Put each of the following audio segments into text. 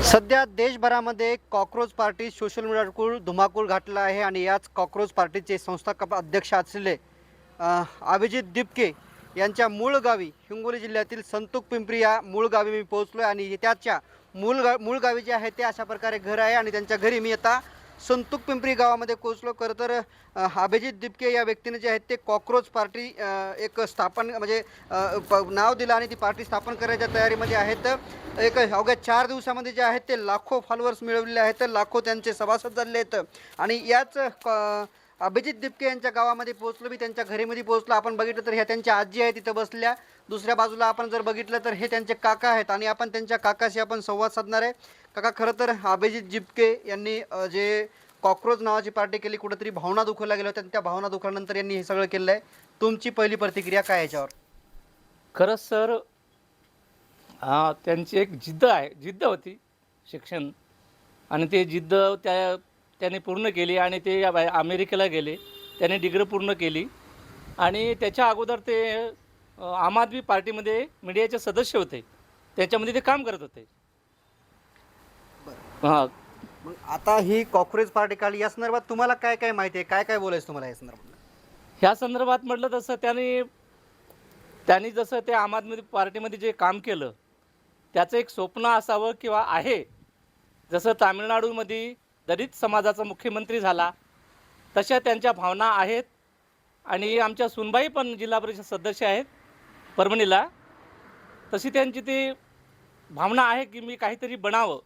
सध्या देशभरामध्ये cockroach party social मीडियावर धुमाकूळ घातला आहे आणि याच कॉकरोच पार्टीचे संस्थापक अध्यक्ष असलेले अभिजित दिपके यांच्या मूळ गावी हिंगोली जिल्ह्यातील संतूक पिंपरी या मूळ गावी मी पोहोचलो आहे आणि त्याच्या मूळ गावी जे आहे ते अशा प्रकारे घर आहे आणि त्यांच्या घरी मी आता संतूक पिंपरी गावामध्ये पोहोचलो. खरं तर अभिजित दिपके या व्यक्तीने जे आहेत ते कॉकरोच पार्टी एक स्थापन म्हणजे नाव दिलं आणि ती पार्टी स्थापन करायच्या तयारीमध्ये आहेत. एक अवघ्या 4 दिवसामध्ये जे आहेत ते लाखो फॉलोअर्स मिळवलेले आहेत, लाखो त्यांचे सभासद झाले आहेत आणि याच अभिजित दिपके यांच्या गावामध्ये पोहोचलो. मी त्यांच्या घरीमध्ये पोहोचलो. आपण बघितलं तर ह्या त्यांच्या आजी आहे तिथं बसल्या. दुसऱ्या बाजूला आपण जर बघितलं तर हे त्यांचे काका आहेत आणि आपण त्यांच्या काकाशी आपण संवाद साधणार आहे. काका, खरं तर अभिजित दिपके यांनी जे कॉकरोच नावाची पार्टी केली, कुठेतरी भावना दुखवल्या गेल्या होत्या. त्या भावना दुखल्यानंतर यांनी हे सगळं केलं आहे. तुमची पहिली प्रतिक्रिया काय याच्यावर? खरंच सर, त्यांची एक जिद्द होती शिक्षण, आणि ते जिद्द त्याने पूर्ण केली आणि ते अमेरिकेला गेले. त्याने डिग्री पूर्ण केली आणि त्याच्या अगोदर ते आम आदमी पार्टीमध्ये मीडियाचे सदस्य होते, त्याच्यामध्ये ते काम करत होते. हां, मग आता ही कॉकरोच पार्टी काढली, या संदर्भात तुम्हाला काय काय माहिती आहे, काय काय बोलायचं तुम्हाला या संदर्भात? ह्या संदर्भात म्हटलं तसं त्यांनी जसं ते आम आदमी पार्टीमध्ये जे काम केलं त्याचं एक स्वप्न असावं किंवा आहे. जसं तामिळनाडूमध्ये दलित समाजाचा मुख्यमंत्री झाला तशा त्यांच्या भावना आहेत. आणि आमच्या सुनबाई पण जिल्हा परिषद सदस्य आहेत परभणीला. तशी त्यांची ती भावना आहे की मी काहीतरी बनावं,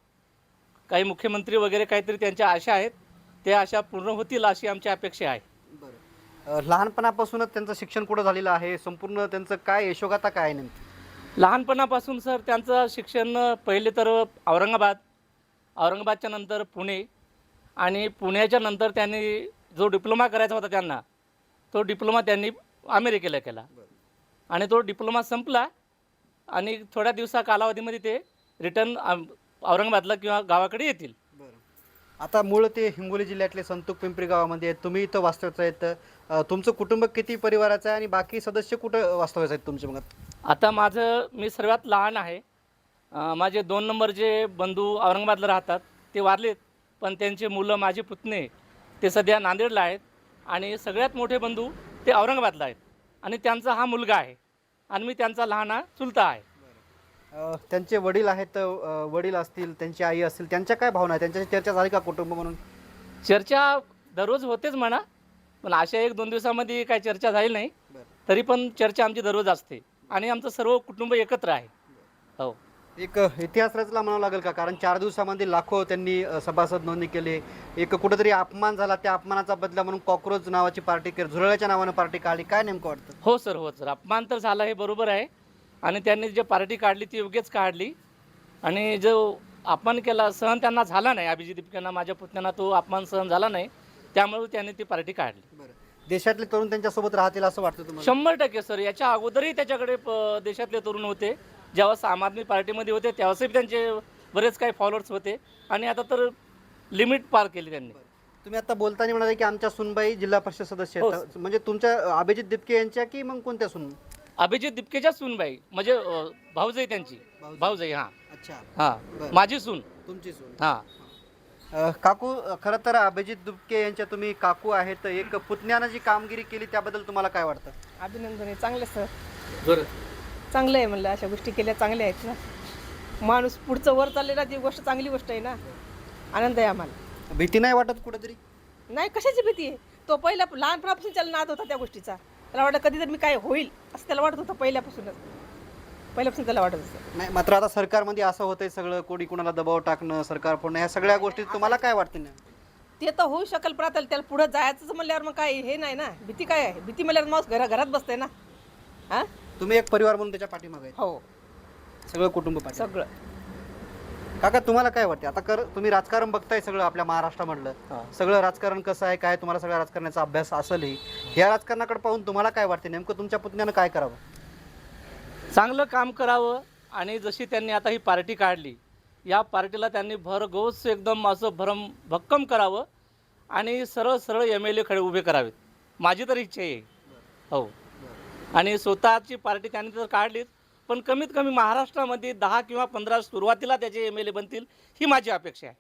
काही मुख्यमंत्री वगैरे काहीतरी त्यांच्या आशा आहेत, त्या आशा पूर्ण होतील अशी आमची अपेक्षा आहे. बरं, लहानपणापासूनच त्यांचं शिक्षण कुठं झालेलं आहे, संपूर्ण त्यांचं काय यशोगाथा काय आहे नेमकी? लहानपणापासून सर त्यांचं शिक्षण पहिले तर औरंगाबादच्या नंतर पुणे, आणि पुण्याच्या नंतर त्यांनी जो डिप्लोमा करायचा होता त्यांना, तो डिप्लोमा त्यांनी अमेरिकेला केला आणि तो डिप्लोमा संपला आणि थोड्या दिवसा कालावधीमध्ये ते रिटर्न औरंगाबादला किंवा गावाकडे येतील. बरं, आता मूळ ते हिंगोली जिल्ह्यातले संतूक पिंपरी गावामध्ये आहेत, तुम्ही इथं वास्तव्याचं आहेत. तुमचं कुटुंब किती परिवाराचं आहे आणि बाकी सदस्य कुठं वास्तव्याचं आहेत तुमच्या? मग आता मी सर्वात लहान आहे. माझे 2 नंबर जे बंधू औरंगाबादला राहतात ते वारलेत, पण त्यांचे मुलं माझे पुतणे ते सध्या नांदेडला आहेत. आणि सगळ्यात मोठे बंधू ते औरंगाबादला आहेत आणि त्यांचा हा मुलगा आहे आणि मी त्यांचा लहान चुलता आहे. त्यांचे वडील आहेत, वडील असतील, त्यांची आई असतील, त्यांच्या काय भावना आहे? त्यांच्याशी चर्चा झाली का कुटुंब म्हणून? चर्चा दररोज होतेच म्हणा, पण अशा 1-2 दिवसामध्ये काही चर्चा झाली नाही. तरी पण चर्चा आमची दररोज असते आणि आमचं सर्व कुटुंब एकत्र आहे. हो, एक इतिहास रचला म्हणावं लागेल का? कारण 4 दिवसामध्ये लाखो त्यांनी सभासद नोंदणी केली. एक कुठेतरी अपमान झाला, त्या अपमानाचा बदला म्हणून कॉकरोच नावाची पार्टी झुरळाच्या नावानं पार्टी काढली. काय नेमकं वाटतं? हो सर, अपमान तर झाला हे बरोबर आहे आणि त्यांनी जे पार्टी काढली ती योग्यच काढली. आणि जो अपमान केला सहन त्यांना झाला नाही, अभिजित दिपकेंना, माझ्या पुतण्यांना तो अपमान सहन झाला नाही, त्यामुळे त्यांनी ती पार्टी काढली. बरं, देशातले तरुण त्यांच्यासोबत राहतील असं वाटतं तुम्हाला? 100% सर. याच्या अगोदरही त्याच्याकडे देशातले तरुण होते, जेव्हा आम आदमी पार्टीमध्ये होते तेव्हाही त्यांचे बरेच काही फॉलोअर्स होते आणि आता तर लिमिट पार केली त्यांनी. तुम्ही आता बोलताना म्हणाले की आमच्या सुनबाई जिल्हा परिषद सदस्य आहेत, म्हणजे तुमच्या अभिजित दिपके यांच्या की मग कोणत्या सून? अभिजित दिपकेच्या सूनबाई म्हणजे भाऊजाई त्यांची. भाऊजाई. हां. अच्छा, हां, माझी सून. तुमची सून. हां. काकू, खरं तर अभिजित दिपके यांच्या तुम्ही काकू आहेत. एक पुतण्यानं जी कामगिरी केली त्याबद्दल तुम्हाला काय वाटतं? अभिनंदन आहे, चांगलं सर, बरं. चांगलं आहे म्हणलं. अशा गोष्टी केल्या चांगल्या आहेत ना. माणूस पुढचं वर चाललेला ती गोष्ट चांगली गोष्ट आहे ना. आनंद आहे आम्हाला. भीती नाही वाटत कुठेतरी? नाही, कशाची भीती आहे? तो पहिला लहानपणापासून त्याला नाद होता त्या गोष्टीचा. त्याला वाटतं कधीतरी मी काय होईल असं त्याला वाटत होतं पहिल्यापासून त्याला वाटत होतं. नाही, मात्र आता सरकारमध्ये असं होतंय सगळं, कोणी कोणाला दबाव टाकणं, सरकार फोडणं, ह्या सगळ्या गोष्टी तुम्हाला काय वाटतं? नाही, ते तर होऊ शकेल, पण आता त्याला पुढं जायचं म्हणल्यावर मग काय हे नाही ना. भीती काय आहे? भीती म्हणल्यावर माणूस घरात बसतंय ना. हां, तुम्ही एक परिवार म्हणून त्याच्या पाठीमागे आहे, हो, सगळं कुटुंब पाठी. सगळं. काका, तुम्हाला काय वाटते? आता तुम्ही राजकारण बघताय सगळं आपल्या महाराष्ट्रामधलं, सगळं राजकारण कसं आहे, काय तुम्हाला सगळ्या राजकारणाचा अभ्यास असेलही. या राजकारणाकडे पाहून तुम्हाला काय वाटते, नेमकं तुमच्या पुतण्यानं काय करावं? चांगलं काम करावं. आणि जशी त्यांनी आता ही पार्टी काढली, या पार्टीला त्यांनी भरघोस एकदम असं भक्कम करावं आणि सरळ MLA खडे उभे करावेत, माझी तर इच्छा आहे. हो, आणि स्वतःची पार्टी त्यांनी तर काढलीच, पण कमीत कमी महाराष्ट्रामध्ये 10 किंवा 15 सुरुवातीला त्याचे MLA बनतील ही माझी अपेक्षा आहे.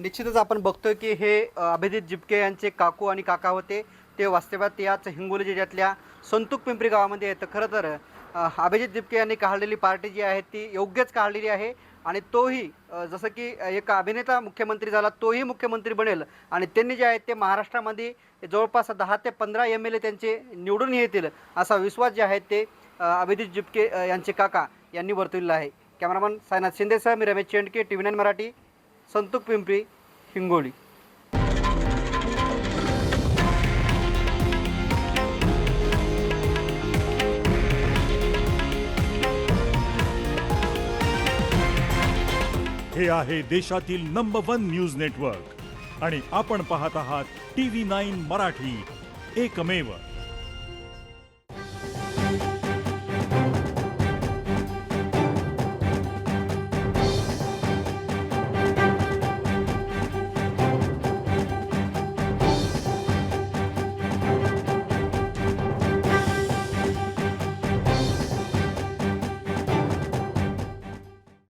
निश्चितच आपण बघतोय की हे अभिजित जिपके यांचे काकू आणि काका होते. ते वास्तव्यात याच हिंगोली जिल्ह्यातल्या संतूक पिंपरी गावामध्ये आहेत. खरं तर अभिजित जिपके यांनी काढलेली पार्टी जी आहे ती योग्यच काढलेली आहे आणि तोही जसं की एक अभिनेता मुख्यमंत्री झाला तोही मुख्यमंत्री बनेल आणि त्यांनी जे आहेत ते महाराष्ट्रामध्ये जवळपास 10 ते 15 MLA त्यांचे निवडून येतील असा विश्वास जे आहे ते अभिजित जिपके यांचे काका यांनी वर्तवलेला आहे. कॅमेरामन सायनाथ शिंदेसह मी रमेश चेंडके, TV9 मराठी, संतूक पिंपरी, हिंगोली. हे आहे देशातील नंबर 1 न्यूज नेटवर्क आणि आपण पाहत आहात TV9 मराठी, एकमेव.